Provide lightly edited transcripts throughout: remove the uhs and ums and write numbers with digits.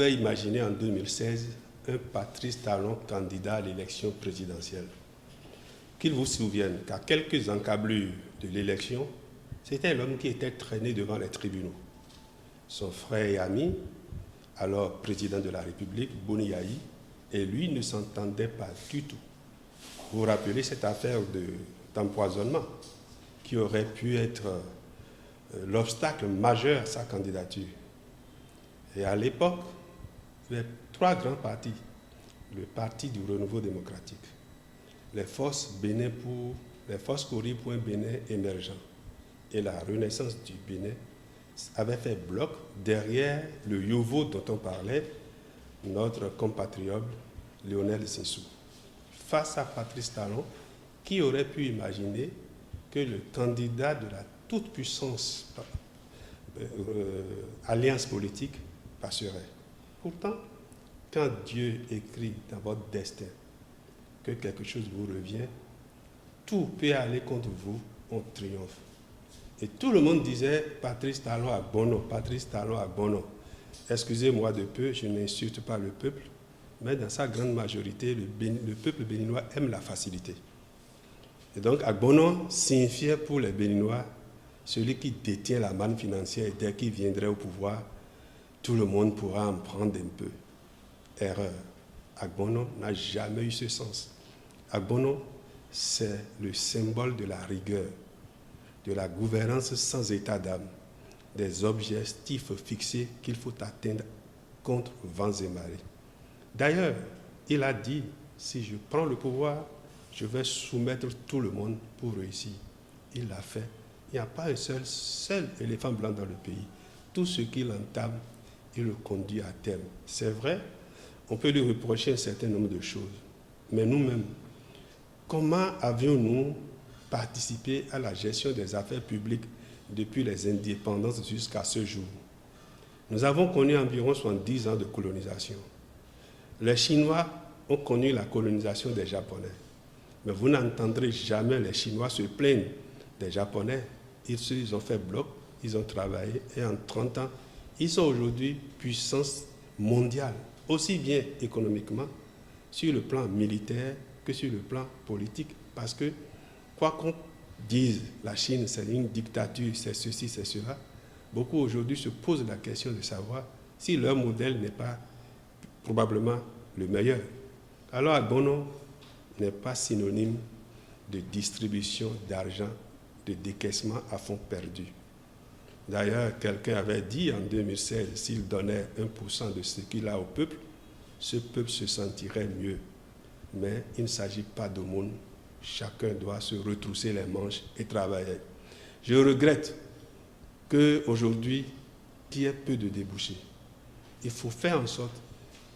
pouvait imaginer en 2016 un Patrice Talon candidat à l'élection présidentielle? Qu'il vous souvienne qu'à quelques encablures de l'élection, c'était l'homme qui était traîné devant les tribunaux. Son frère et ami, alors président de la République, Boni Yayi, et lui ne s'entendaient pas du tout. Vous vous rappelez cette affaire d'empoisonnement qui aurait pu être l'obstacle majeur à sa candidature. Et à l'époque, il y avait trois grands partis. Le Parti du Renouveau démocratique, les forces Cori pour un Bénin émergent et la Renaissance du Bénin avaient fait bloc derrière le Yovo dont on parlait, notre compatriote Lionel Zinsou. Face à Patrice Talon, qui aurait pu imaginer que le candidat de la toute-puissance alliance politique passerait? Pourtant, quand Dieu écrit dans votre destin que quelque chose vous revient, tout peut aller contre vous, on triomphe. Et tout le monde disait Patrice Talon à Bono, Patrice Talon à Bono. Excusez-moi de peu, je n'insulte pas le peuple, mais dans sa grande majorité, le peuple béninois aime la facilité. Et donc, Agbono signifiait pour les Béninois celui qui détient la manne financière et dès qu'il viendrait au pouvoir, tout le monde pourra en prendre un peu. Erreur. Agbono n'a jamais eu ce sens. Agbono, c'est le symbole de la rigueur, de la gouvernance sans état d'âme, des objectifs fixés qu'il faut atteindre contre vents et marées. D'ailleurs, il a dit, si je prends le pouvoir, je vais soumettre tout le monde pour réussir. Il l'a fait. Il n'y a pas un seul éléphant blanc dans le pays. Tout ce qu'il entame, il le conduit à terme. C'est vrai, on peut lui reprocher un certain nombre de choses. Mais nous-mêmes, comment avions-nous participé à la gestion des affaires publiques depuis les indépendances jusqu'à ce jour? Nous avons connu environ 70 ans de colonisation. Les Chinois ont connu la colonisation des Japonais. Mais vous n'entendrez jamais les Chinois se plaindre des Japonais. Ils ont fait bloc, ils ont travaillé et en 30 ans, ils sont aujourd'hui puissance mondiale, aussi bien économiquement, sur le plan militaire que sur le plan politique. Parce que, quoi qu'on dise, la Chine c'est une dictature, c'est ceci, c'est cela, beaucoup aujourd'hui se posent la question de savoir si leur modèle n'est pas probablement le meilleur. Alors Agbono n'est pas synonyme de distribution d'argent, de décaissement à fonds perdus. D'ailleurs, quelqu'un avait dit en 2016, s'il donnait 1% de ce qu'il a au peuple, ce peuple se sentirait mieux. Mais il ne s'agit pas d'aumône. Chacun doit se retrousser les manches et travailler. Je regrette qu'aujourd'hui, il y ait peu de débouchés. Il faut faire en sorte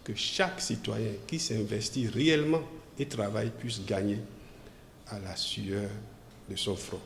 que chaque citoyen qui s'investit réellement et travaille puisse gagner à la sueur de son front.